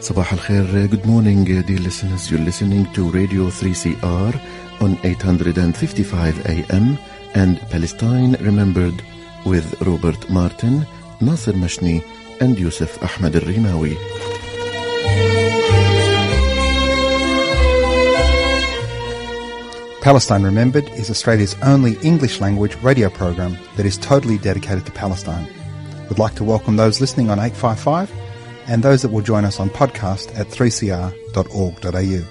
Sabah al-Khair, good morning dear listeners. You're listening to Radio 3CR on 855 AM and Palestine Remembered with Robert Martin, Nasser Mashni and Yusuf Ahmed al-Rimawi. Palestine Remembered is Australia's only English language radio program that is totally dedicated to Palestine. We'd like to welcome those listening on 855 and those that will join us on podcast at 3cr.org.au.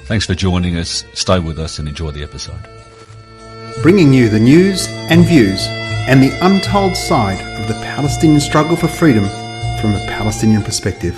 Thanks for joining us. Stay with us and enjoy the episode. Bringing you the news and views and the untold side of the Palestinian struggle for freedom from a Palestinian perspective.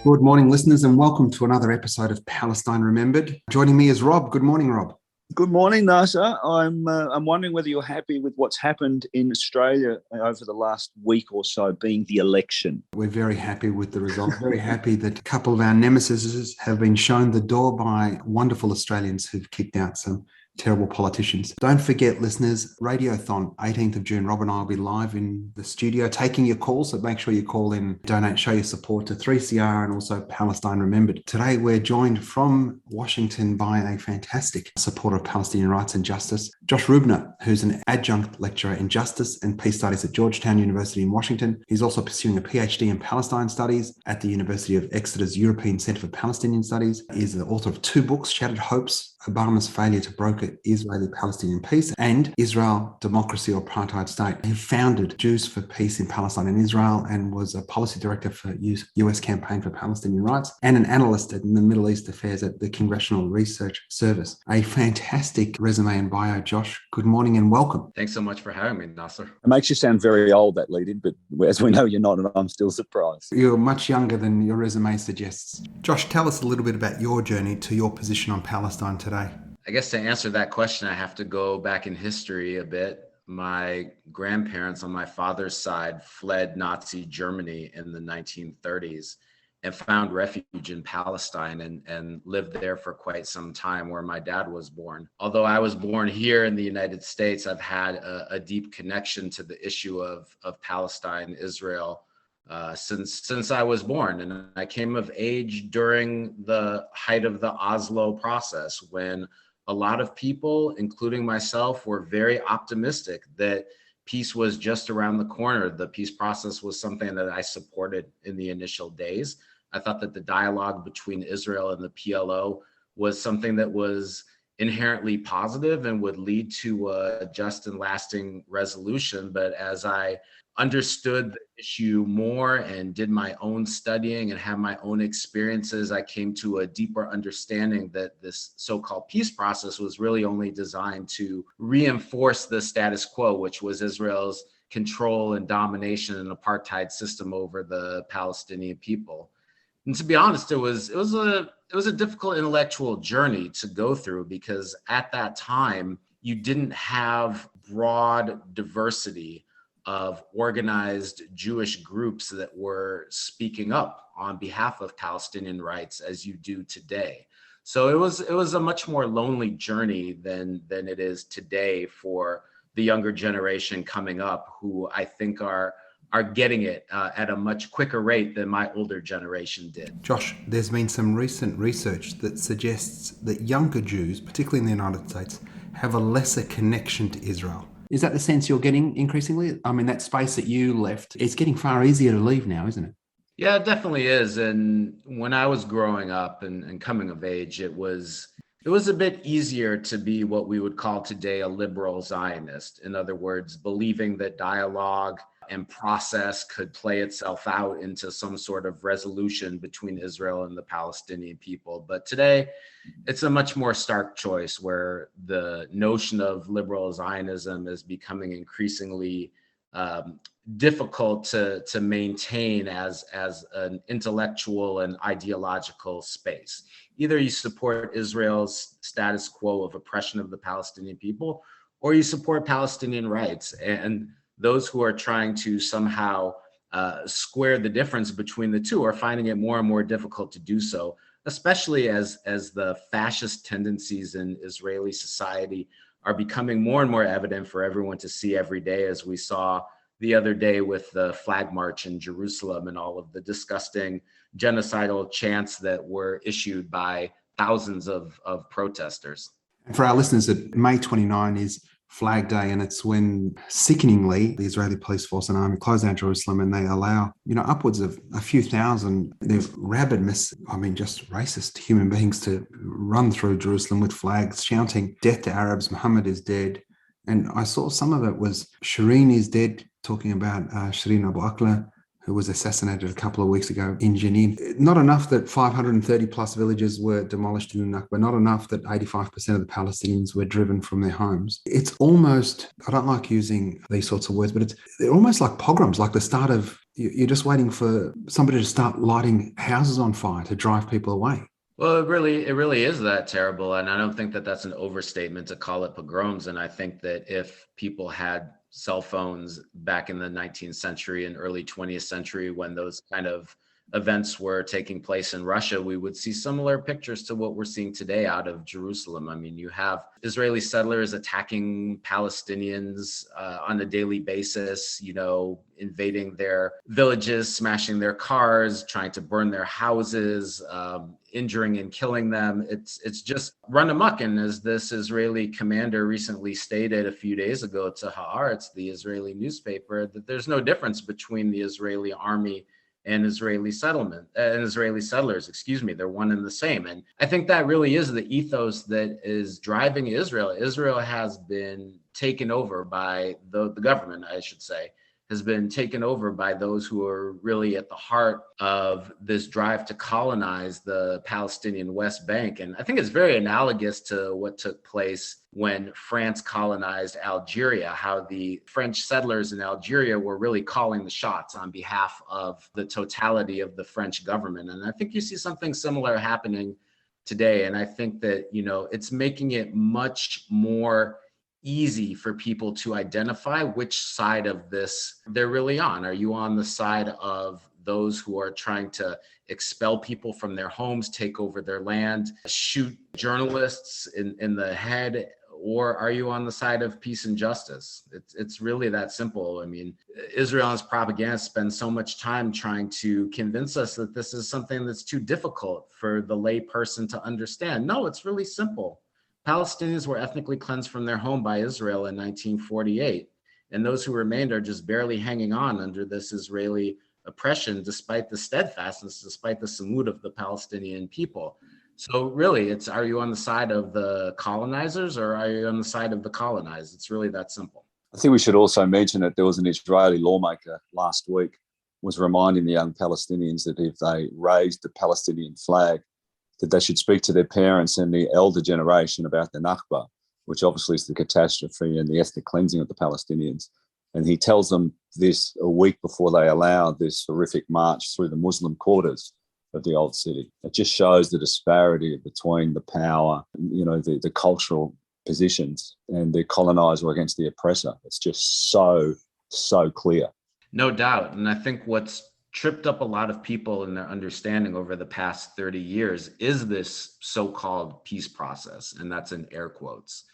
Good morning, listeners, and welcome to another episode of Palestine Remembered. Joining me is Rob. Good morning, Rob. Good morning, Nasser. I'm wondering whether you're happy with what's happened in Australia over the last week or so, being the election. We're very happy with the result. Very happy that a couple of our nemesis have been shown the door by wonderful Australians who've kicked out some terrible politicians. Don't forget, listeners, Radiothon, 18th of June. Rob and I will be live in the studio taking your calls, so make sure you call in, donate, show your support to 3CR and also Palestine Remembered. Today, we're joined from Washington by a fantastic supporter of Palestinian rights and justice, Josh Ruebner, who's an adjunct lecturer in justice and peace studies at Georgetown University in Washington. He's also pursuing a PhD in Palestine studies at the University of Exeter's European Centre for Palestinian Studies. He's the author of two books, Shattered Hopes, Obama's Failure to Broker Israeli-Palestinian Peace, and Israel, Democracy or Apartheid State. He founded Jews for Peace in Palestine and Israel and was a policy director for US Campaign for Palestinian Rights and an analyst in the Middle East affairs at the Congressional Research Service. A fantastic resume and bio, Josh. Good morning and welcome. Thanks so much for having me, Nasser. It makes you sound very old, that lead-in, but as we know, you're not, and I'm still surprised. You're much younger than your resume suggests. Josh, tell us a little bit about your journey to your position on Palestine today. I guess to answer that question, I have to go back in history a bit. My grandparents on my father's side fled Nazi Germany in the 1930s and found refuge in Palestine and lived there for quite some time, where my dad was born. Although I was born here in the United States, I've had a deep connection to the issue of Palestine, Israel, since I was born. And I came of age during the height of the Oslo process, when a lot of people, including myself, were very optimistic that peace was just around the corner. The peace process was something that I supported in the initial days. I thought that the dialogue between Israel and the PLO was something that was inherently positive and would lead to a just and lasting resolution. But as I understood the issue more and did my own studying and had my own experiences, I came to a deeper understanding that this so-called peace process was really only designed to reinforce the status quo, which was Israel's control and domination and apartheid system over the Palestinian people. And to be honest, it was a difficult intellectual journey to go through, because at that time you didn't have broad diversity of organized Jewish groups that were speaking up on behalf of Palestinian rights as you do today. So it was a much more lonely journey than it is today for the younger generation coming up, who I think are getting it at a much quicker rate than my older generation did. Josh, there's been some recent research that suggests that younger Jews, particularly in the United States, have a lesser connection to Israel. Is that the sense you're getting increasingly? I mean, that space that you left, it's getting far easier to leave now, isn't it? Yeah, it definitely is. And when I was growing up and coming of age, it was a bit easier to be what we would call today a liberal Zionist. In other words, believing that dialogue and process could play itself out into some sort of resolution between Israel and the Palestinian people. But today, it's a much more stark choice, where the notion of liberal Zionism is becoming increasingly difficult to maintain as an intellectual and ideological space. Either you support Israel's status quo of oppression of the Palestinian people, or you support Palestinian rights. And those who are trying to somehow square the difference between the two are finding it more and more difficult to do so, especially as the fascist tendencies in Israeli society are becoming more and more evident for everyone to see every day, as we saw the other day with the flag march in Jerusalem and all of the disgusting genocidal chants that were issued by thousands of protesters. And for our listeners, May 29 is Flag Day, and it's when, sickeningly, the Israeli police force and army close down Jerusalem, and they allow, upwards of a few thousand, they're rabid, just racist human beings to run through Jerusalem with flags, shouting, "Death to Arabs, Muhammad is dead." And I saw some of it was Shireen is dead, talking about Shireen Abu Akleh, who was assassinated a couple of weeks ago in Jenin. Not enough that 530 plus villages were demolished in the Nakba, not enough that 85% of the Palestinians were driven from their homes. It's almost, I don't like using these sorts of words, but they're almost like pogroms, like the start of, you're just waiting for somebody to start lighting houses on fire to drive people away. Well, it really is that terrible. And I don't think that that's an overstatement to call it pogroms. And I think that if people had cell phones back in the 19th century and early 20th century, when those kind of events were taking place in Russia, we would see similar pictures to what we're seeing today out of Jerusalem. I mean, you have Israeli settlers attacking Palestinians on a daily basis, invading their villages, smashing their cars, trying to burn their houses, injuring and killing them. It's just run amok. And as this Israeli commander recently stated a few days ago to Haaretz, the Israeli newspaper, that there's no difference between the Israeli army and Israeli settlers, they're one and the same. And I think that really is the ethos that is driving Israel. Israel has been taken over by the government, I should say, has been taken over by those who are really at the heart of this drive to colonize the Palestinian West Bank. And I think it's very analogous to what took place when France colonized Algeria, how the French settlers in Algeria were really calling the shots on behalf of the totality of the French government. And I think you see something similar happening today. And I think that, it's making it much more easy for people to identify which side of this they're really on. Are you on the side of those who are trying to expel people from their homes, take over their land, shoot journalists in the head? Or are you on the side of peace and justice? It's really that simple. I mean, Israel and its propaganda spend so much time trying to convince us that this is something that's too difficult for the lay person to understand. No, it's really simple. Palestinians were ethnically cleansed from their home by Israel in 1948, and those who remained are just barely hanging on under this Israeli oppression, despite the steadfastness, despite the samud of the Palestinian people. So really, are you on the side of the colonizers or are you on the side of the colonized? It's really that simple. I think we should also mention that there was an Israeli lawmaker last week was reminding the young Palestinians that if they raised the Palestinian flag, that they should speak to their parents and the elder generation about the Nakba, which obviously is the catastrophe and the ethnic cleansing of the Palestinians. And he tells them this a week before they allow this horrific march through the Muslim quarters of the old city. It just shows the disparity between the power, the cultural positions, and the colonizer against the oppressor. It's just so clear. No doubt. And I think what's tripped up a lot of people in their understanding over the past 30 years is this so-called peace process, and that's in air quotes,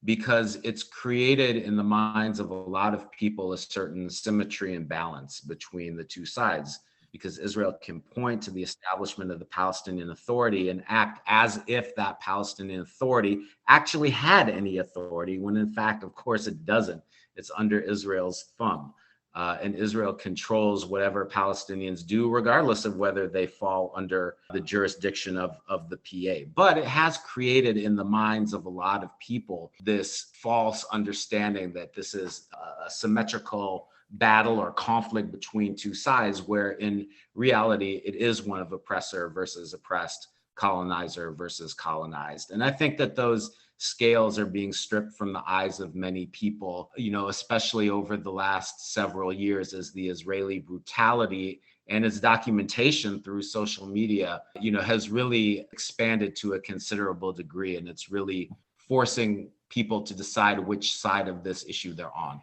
because it's created in the minds of a lot of people a certain symmetry and balance between the two sides, because Israel can point to the establishment of the Palestinian Authority and act as if that Palestinian Authority actually had any authority, when in fact, of course, it doesn't. It's under Israel's thumb. And Israel controls whatever Palestinians do, regardless of whether they fall under the jurisdiction of the PA. But it has created in the minds of a lot of people this false understanding that this is a symmetrical battle or conflict between two sides, where in reality, it is one of oppressor versus oppressed, colonizer versus colonized. And I think that those scales are being stripped from the eyes of many people, especially over the last several years, as the Israeli brutality and its documentation through social media, has really expanded to a considerable degree. And it's really forcing people to decide which side of this issue they're on.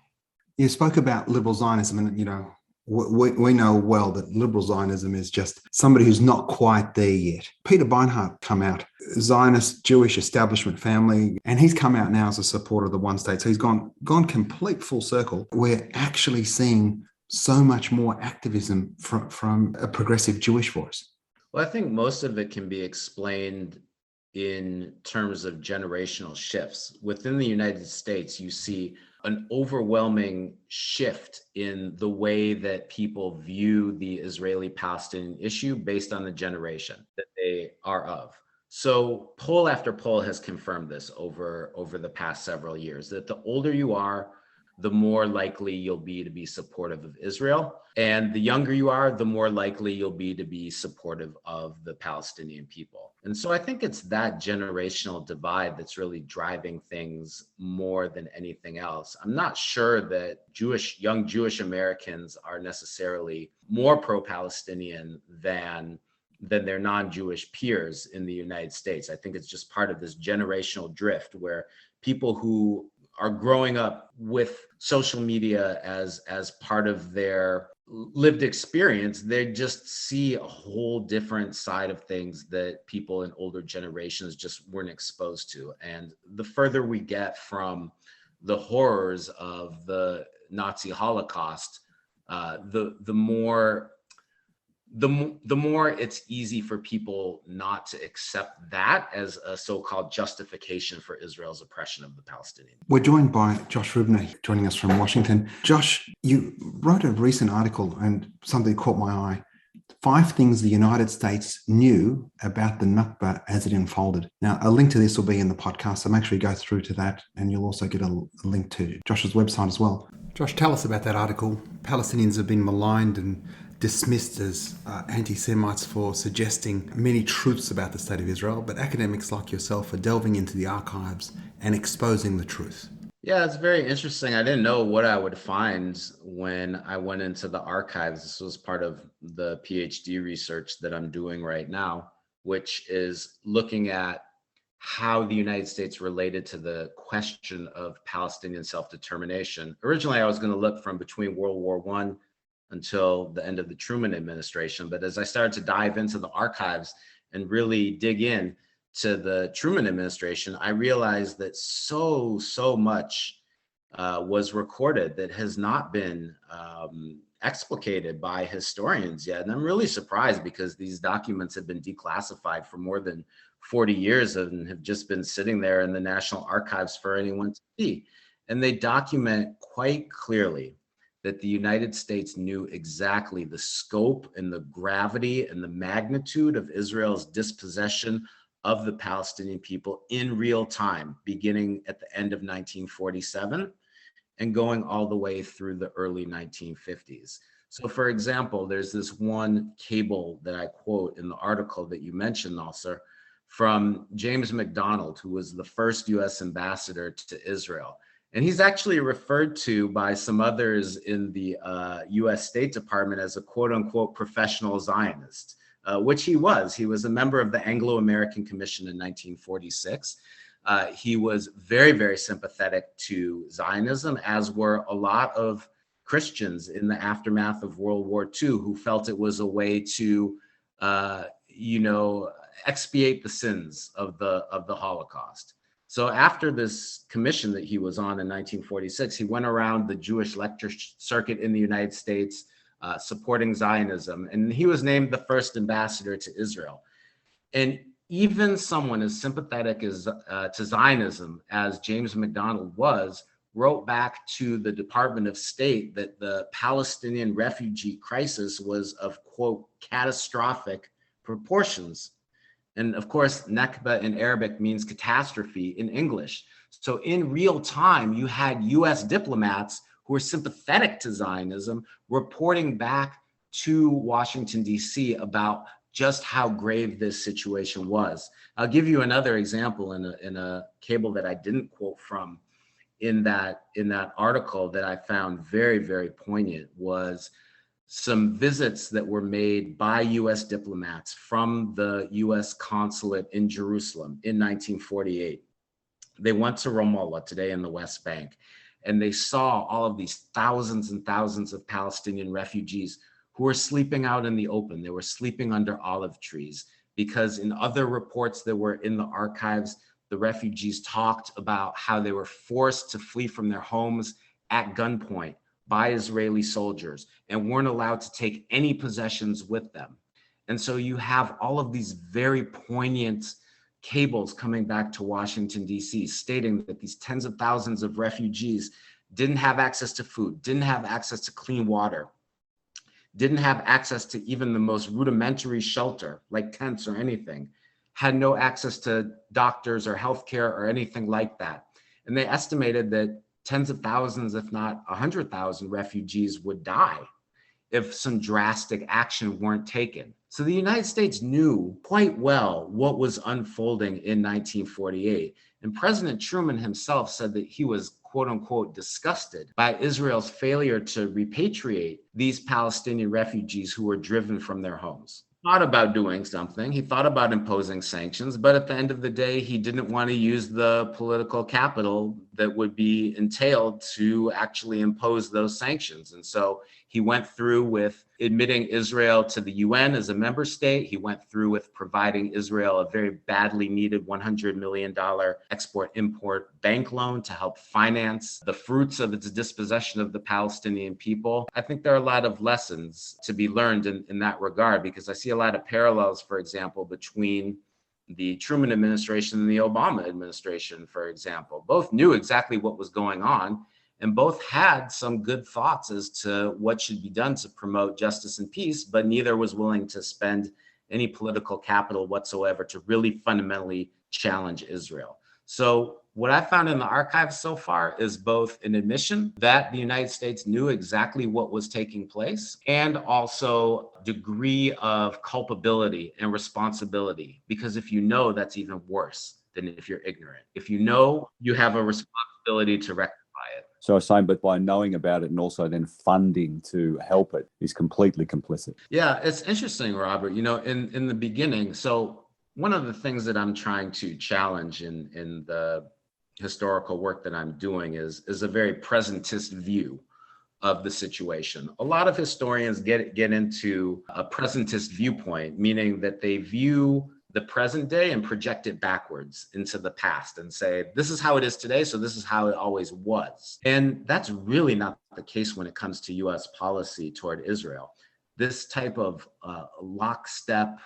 You spoke about liberal Zionism, and We know well that liberal Zionism is just somebody who's not quite there yet. Peter Beinart come out, Zionist Jewish establishment family, and he's come out now as a supporter of the one state. So he's gone complete full circle. We're actually seeing so much more activism from a progressive Jewish voice. Well, I think most of it can be explained in terms of generational shifts. Within the United States, you see an overwhelming shift in the way that people view the Israeli-Palestinian issue based on the generation that they are of. So poll after poll has confirmed this over the past several years, that the older you are, the more likely you'll be to be supportive of Israel. And the younger you are, the more likely you'll be to be supportive of the Palestinian people. And so I think it's that generational divide that's really driving things more than anything else. I'm not sure that young Jewish Americans are necessarily more pro-Palestinian than their non-Jewish peers in the United States. I think it's just part of this generational drift where people who are growing up with social media as part of their lived experience, they just see a whole different side of things that people in older generations just weren't exposed to. And the further we get from the horrors of the Nazi Holocaust, the more it's easy for people not to accept that as a so-called justification for Israel's oppression of the Palestinians. We're joined by Josh Ruebner, joining us from Washington. Josh, you wrote a recent article and something caught my eye. 5 things the United States knew about the Nakba as it unfolded. Now, a link to this will be in the podcast, so make sure you go through to that, and you'll also get a link to Josh's website as well. Josh, tell us about that article. Palestinians have been maligned and dismissed as anti-Semites for suggesting many truths about the state of Israel, but academics like yourself are delving into the archives and exposing the truth. Yeah, it's very interesting. I didn't know what I would find when I went into the archives. This was part of the PhD research that I'm doing right now, which is looking at how the United States related to the question of Palestinian self-determination. Originally, I was going to look from between World War I until the end of the Truman administration. But as I started to dive into the archives and really dig in to the Truman administration, I realized that so much was recorded that has not been explicated by historians yet. And I'm really surprised because these documents have been declassified for more than 40 years and have just been sitting there in the National Archives for anyone to see. And they document quite clearly that the United States knew exactly the scope and the gravity and the magnitude of Israel's dispossession of the Palestinian people in real time, beginning at the end of 1947 and going all the way through the early 1950s. So for example, there's this one cable that I quote in the article that you mentioned, Nasser, from James McDonald, who was the first US ambassador to Israel. And he's actually referred to by some others in the US State Department as a quote unquote professional Zionist, which he was. He was a member of the Anglo-American Commission in 1946. He was very sympathetic to Zionism, as were a lot of Christians in the aftermath of World War II who felt it was a way to, expiate the sins of the Holocaust. So after this commission that he was on in 1946, he went around the Jewish lecture circuit in the United States, supporting Zionism, and he was named the first ambassador to Israel. And even someone as sympathetic as to Zionism as James McDonald was, wrote back to the Department of State that the Palestinian refugee crisis was of, quote, catastrophic proportions. And of course, Nakba in Arabic means catastrophe in English. So in real time, you had US diplomats who were sympathetic to Zionism reporting back to Washington, D.C. about just how grave this situation was. I'll give you another example in a cable that I didn't quote from in that article that I found very poignant was some visits that were made by US diplomats from the US consulate in Jerusalem in 1948. They went to Ramallah, today in the West Bank, and they saw all of these thousands and thousands of Palestinian refugees who were sleeping out in the open. They were sleeping under olive trees, because in other reports that were in the archives, the refugees talked about how they were forced to flee from their homes at gunpoint by Israeli soldiers and weren't allowed to take any possessions with them. And so you have all of these very poignant cables coming back to Washington, D.C., stating that these tens of thousands of refugees didn't have access to food, didn't have access to clean water, didn't have access to even the most rudimentary shelter like tents or anything, had no access to doctors or healthcare or anything like that. And they estimated that tens of thousands, if not 100,000 refugees would die if some drastic action weren't taken. So the United States knew quite well what was unfolding in 1948. And President Truman himself said that he was, quote unquote, disgusted by Israel's failure to repatriate these Palestinian refugees who were driven from their homes. Thought about doing something. He thought about imposing sanctions, but at the end of the day, he didn't want to use the political capital that would be entailed to actually impose those sanctions. And so he went through with admitting Israel to the UN as a member state. He went through with providing Israel a very badly needed $100 million export-import bank loan to help finance the fruits of its dispossession of the Palestinian people. I think there are a lot of lessons to be learned in that regard, because I see a lot of parallels, for example, between the Truman administration and the Obama administration, for example. Both knew exactly what was going on, and both had some good thoughts as to what should be done to promote justice and peace, but neither was willing to spend any political capital whatsoever to really fundamentally challenge Israel. So what I found in the archives so far is both an admission that the United States knew exactly what was taking place, and also degree of culpability and responsibility. Because if you know, that's even worse than if you're ignorant. If you know, you have a responsibility to rectify it. So I was saying, but by knowing about it and also then funding to help it is completely complicit. Yeah, it's interesting, Robert. You know, in the beginning, so one of the things that I'm trying to challenge in the historical work that I'm doing is a very presentist view of the situation. A lot of historians get into a presentist viewpoint, meaning that they view the present day and project it backwards into the past and say, this is how it is today, so this is how it always was. And that's really not the case when it comes to US policy toward Israel. This type of lockstep,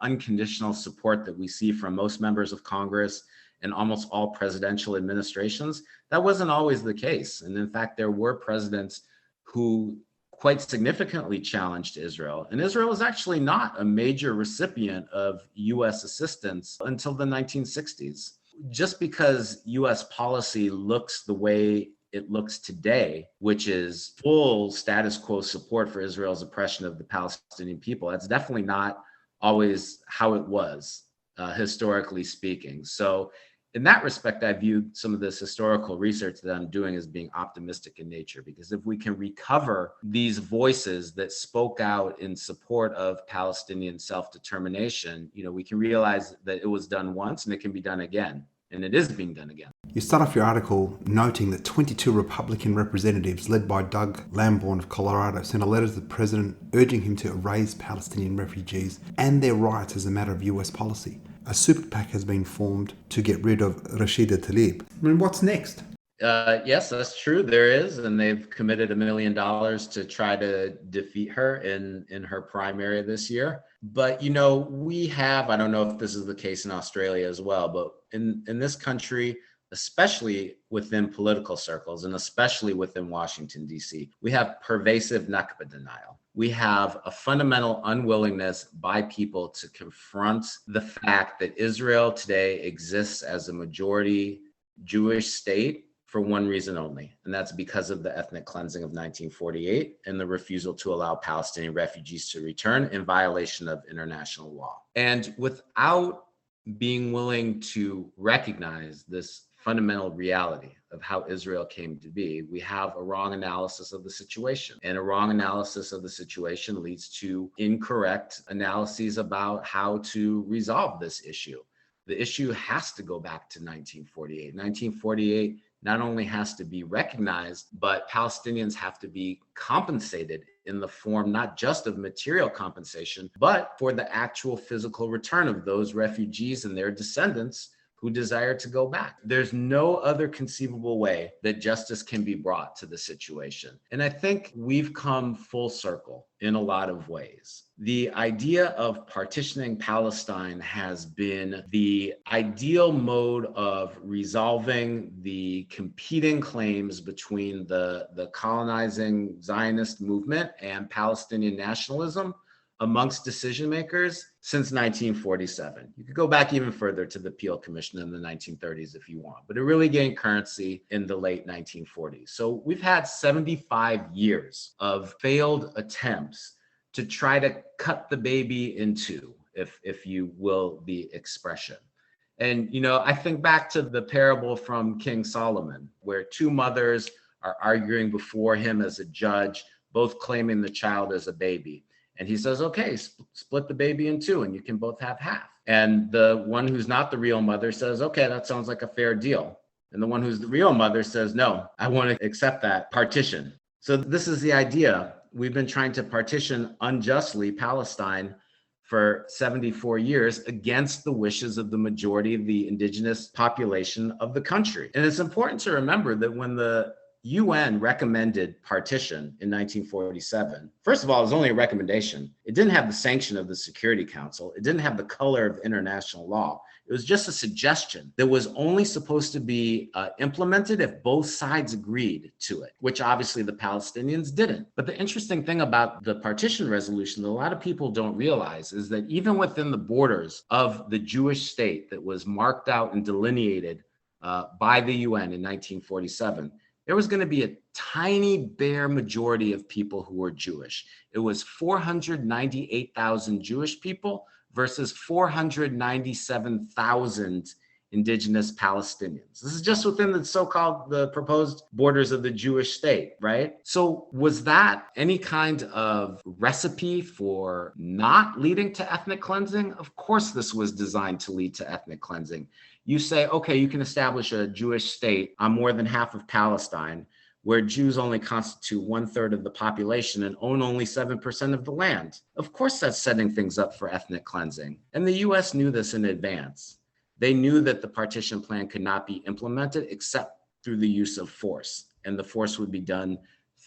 unconditional support that we see from most members of Congress and almost all presidential administrations, that wasn't always the case. And in fact, there were presidents who quite significantly challenged Israel. And Israel was actually not a major recipient of US assistance until the 1960s. Just because US policy looks the way it looks today, which is full status quo support for Israel's oppression of the Palestinian people, that's definitely not always how it was, historically speaking. So in that respect, I view some of this historical research that I'm doing as being optimistic in nature, because if we can recover these voices that spoke out in support of Palestinian self-determination, you know, we can realize that it was done once and it can be done again. And it is being done again. You start off your article noting that 22 Republican representatives led by Doug Lamborn of Colorado sent a letter to the president urging him to erase Palestinian refugees and their rights as a matter of US policy. A super PAC has been formed to get rid of Rashida Tlaib. I mean, what's next? Yes, that's true. There is, and they've committed $1 million to try to defeat her in her primary this year. But, you know, we have, I don't know if this is the case in Australia as well, but in this country, especially within political circles and especially within Washington, D.C., we have pervasive Nakba denial. We have a fundamental unwillingness by people to confront the fact that Israel today exists as a majority Jewish state for one reason only, and that's because of the ethnic cleansing of 1948 and the refusal to allow Palestinian refugees to return in violation of international law. And without being willing to recognize this fundamental reality of how Israel came to be, we have a wrong analysis of the situation. And a wrong analysis of the situation leads to incorrect analyses about how to resolve this issue. The issue has to go back to 1948. 1948 not only has to be recognized, but Palestinians have to be compensated in the form not just of material compensation, but for the actual physical return of those refugees and their descendants who desire to go back. There's no other conceivable way that justice can be brought to the situation. And I think we've come full circle in a lot of ways. The idea of partitioning Palestine has been the ideal mode of resolving the competing claims between the colonizing Zionist movement and Palestinian nationalism amongst decision makers since 1947. You could go back even further to the Peel Commission in the 1930s if you want, but it really gained currency in the late 1940s. So we've had 75 years of failed attempts to try to cut the baby in two, if you will, the expression. And, I think back to the parable from King Solomon, where two mothers are arguing before him as a judge, both claiming the child as a baby. And he says, okay, split the baby in two and you can both have half. And the one who's not the real mother says, okay, that sounds like a fair deal. And the one who's the real mother says, no, I want to accept that partition. So this is the idea. We've been trying to partition unjustly Palestine for 74 years against the wishes of the majority of the indigenous population of the country. And it's important to remember that when the UN recommended partition in 1947. First of all, it was only a recommendation. It didn't have the sanction of the Security Council. It didn't have the color of international law. It was just a suggestion that was only supposed to be implemented if both sides agreed to it, which obviously the Palestinians didn't. But the interesting thing about the partition resolution that a lot of people don't realize is that even within the borders of the Jewish state that was marked out and delineated by the UN in 1947, there was going to be a tiny, bare majority of people who were Jewish. It was 498,000 Jewish people versus 497,000 indigenous Palestinians. This is just within the proposed borders of the Jewish state, right? So was that any kind of recipe for not leading to ethnic cleansing? Of course, this was designed to lead to ethnic cleansing. You say, okay, you can establish a Jewish state on more than half of Palestine, where Jews only constitute 1/3 of the population and own only 7% of the land. Of course, that's setting things up for ethnic cleansing. And the US knew this in advance. They knew that the partition plan could not be implemented except through the use of force. And the force would be done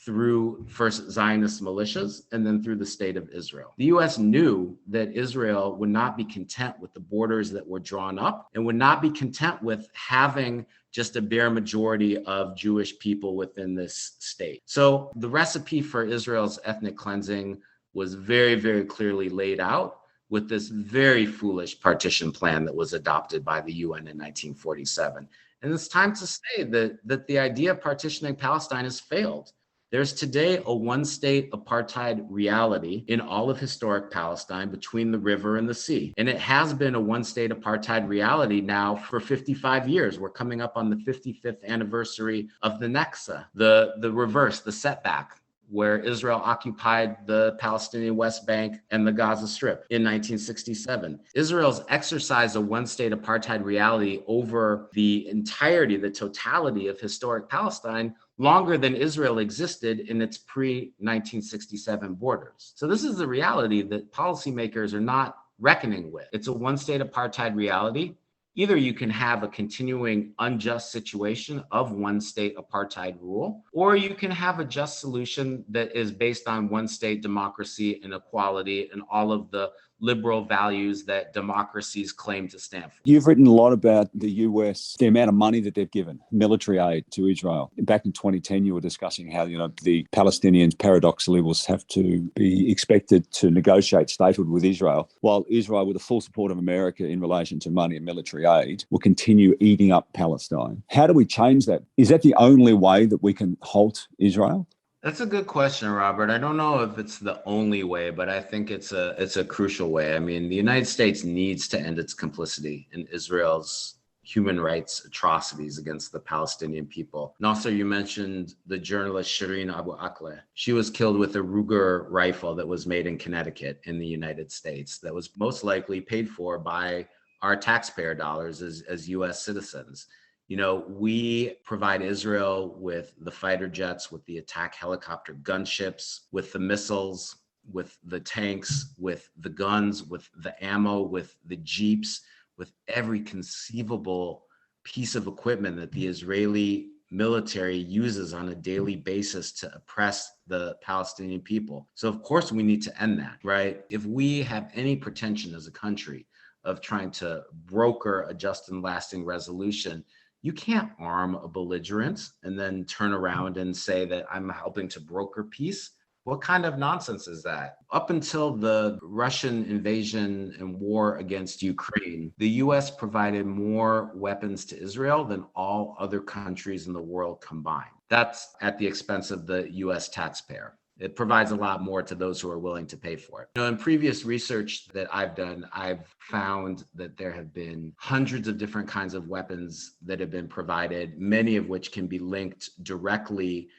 through first Zionist militias and then through the state of Israel. The US knew that Israel would not be content with the borders that were drawn up and would not be content with having just a bare majority of Jewish people within this state. So the recipe for Israel's ethnic cleansing was very, very clearly laid out with this very foolish partition plan that was adopted by the UN in 1947. And it's time to say that the idea of partitioning Palestine has failed. There's today a one-state apartheid reality in all of historic Palestine between the river and the sea. And it has been a one-state apartheid reality now for 55 years. We're coming up on the 55th anniversary of the Nakba, the reverse, the setback, where Israel occupied the Palestinian West Bank and the Gaza Strip in 1967. Israel's exercised a one-state apartheid reality over the entirety, the totality of historic Palestine longer than Israel existed in its pre-1967 borders. So this is the reality that policymakers are not reckoning with. It's a one-state apartheid reality. Either you can have a continuing unjust situation of one-state apartheid rule, or you can have a just solution that is based on one-state democracy and equality and all of the liberal values that democracies claim to stand for. You've written a lot about the US, the amount of money that they've given, military aid to Israel. Back in 2010, you were discussing how, the Palestinians paradoxically will have to be expected to negotiate statehood with Israel, while Israel, with the full support of America in relation to money and military aid, will continue eating up Palestine. How do we change that? Is that the only way that we can halt Israel? That's a good question, Robert. I don't know if it's the only way, but I think it's a crucial way. I mean, the United States needs to end its complicity in Israel's human rights atrocities against the Palestinian people. Nasser, you mentioned the journalist Shireen Abu Akleh. She was killed with a Ruger rifle that was made in Connecticut in the United States that was most likely paid for by our taxpayer dollars as U.S. citizens. We provide Israel with the fighter jets, with the attack helicopter gunships, with the missiles, with the tanks, with the guns, with the ammo, with the jeeps, with every conceivable piece of equipment that the Israeli military uses on a daily basis to oppress the Palestinian people. So of course we need to end that, right? If we have any pretension as a country of trying to broker a just and lasting resolution, you can't arm a belligerent and then turn around and say that I'm helping to broker peace. What kind of nonsense is that? Up until the Russian invasion and war against Ukraine, the US provided more weapons to Israel than all other countries in the world combined. That's at the expense of the US taxpayer. It provides a lot more to those who are willing to pay for it. In previous research that I've done, I've found that there have been hundreds of different kinds of weapons that have been provided, many of which can be linked directly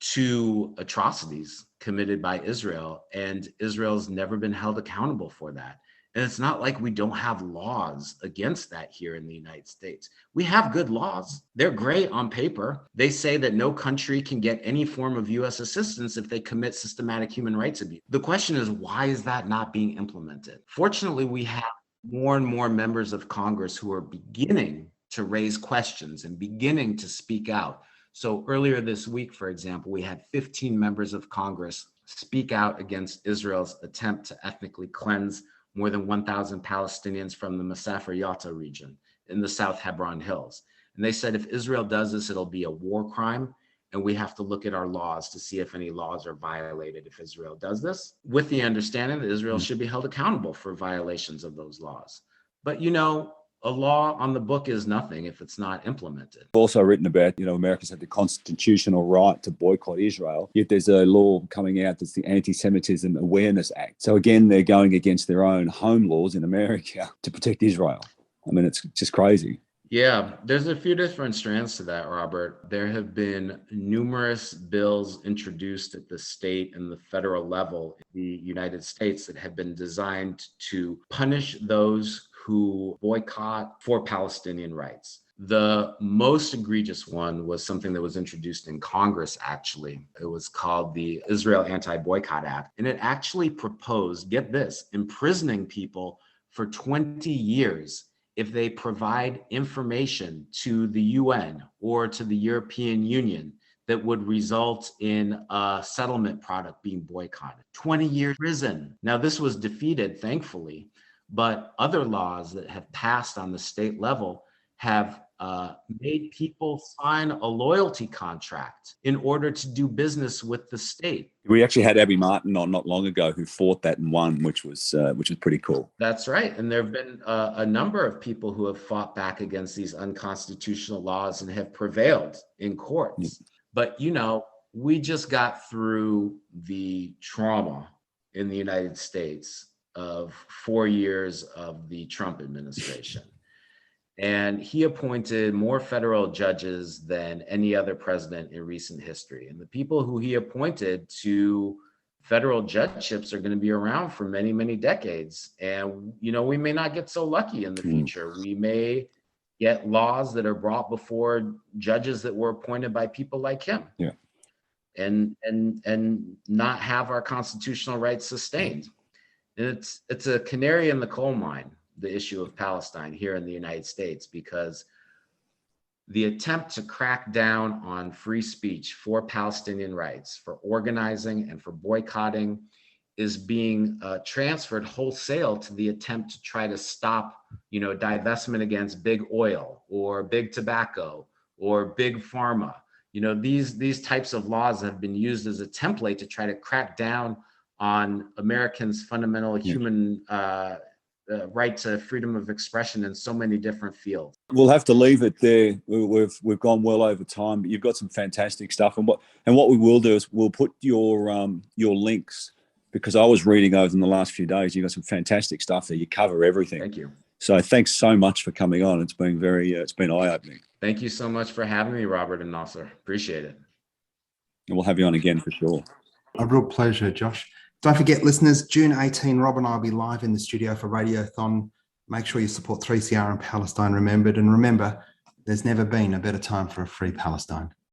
to atrocities committed by Israel, and Israel's never been held accountable for that. And it's not like we don't have laws against that here in the United States. We have good laws. They're great on paper. They say that no country can get any form of US assistance if they commit systematic human rights abuse. The question is, why is that not being implemented? Fortunately, we have more and more members of Congress who are beginning to raise questions and beginning to speak out. So earlier this week, for example, we had 15 members of Congress speak out against Israel's attempt to ethnically cleanse more than 1,000 Palestinians from the Masafer Yatta region in the South Hebron Hills. And they said if Israel does this, it'll be a war crime, and we have to look at our laws to see if any laws are violated if Israel does this, with the understanding that Israel should be held accountable for violations of those laws. But a law on the book is nothing if it's not implemented. I've also written about, Americans have the constitutional right to boycott Israel, yet there's a law coming out that's the Anti-Semitism Awareness Act. So again, they're going against their own home laws in America to protect Israel. I mean, it's just crazy. Yeah, there's a few different strands to that, Robert. There have been numerous bills introduced at the state and the federal level in the United States that have been designed to punish those who boycott for Palestinian rights. The most egregious one was something that was introduced in Congress, actually. It was called the Israel Anti-Boycott Act. And it actually proposed, get this, imprisoning people for 20 years if they provide information to the UN or to the European Union that would result in a settlement product being boycotted. 20 years prison. Now, this was defeated, thankfully, but other laws that have passed on the state level have made people sign a loyalty contract in order to do business with the state. We actually had Abby Martin on not long ago who fought that and won, which was pretty cool. That's right. And there have been a number of people who have fought back against these unconstitutional laws and have prevailed in courts. But, we just got through the trauma in the United States of 4 years of the Trump administration. And he appointed more federal judges than any other president in recent history. And the people who he appointed to federal judgeships are going to be around for many, many decades. And, we may not get so lucky in the future. We may get laws that are brought before judges that were appointed by people like him. Yeah. And not have our constitutional rights sustained. And it's a canary in the coal mine, the issue of Palestine here in the United States, because the attempt to crack down on free speech for Palestinian rights, for organizing and for boycotting, is being transferred wholesale to the attempt to try to stop, divestment against big oil or big tobacco or big pharma. These types of laws have been used as a template to try to crack down on Americans' fundamental human right to freedom of expression in so many different fields. We'll have to leave it there. We've gone well over time, but you've got some fantastic stuff. And what we will do is we'll put your links, because I was reading over in the last few days. You've got some fantastic stuff there. You cover everything. Thank you. So thanks so much for coming on. It's been it's been eye-opening. Thank you so much for having me, Robert and Nasser. Appreciate it. And we'll have you on again for sure. A real pleasure, Josh. Don't forget, listeners, June 18, Rob and I will be live in the studio for Radiothon Make sure you support 3CR and Palestine Remembered. And remember, there's never been a better time for a free Palestine.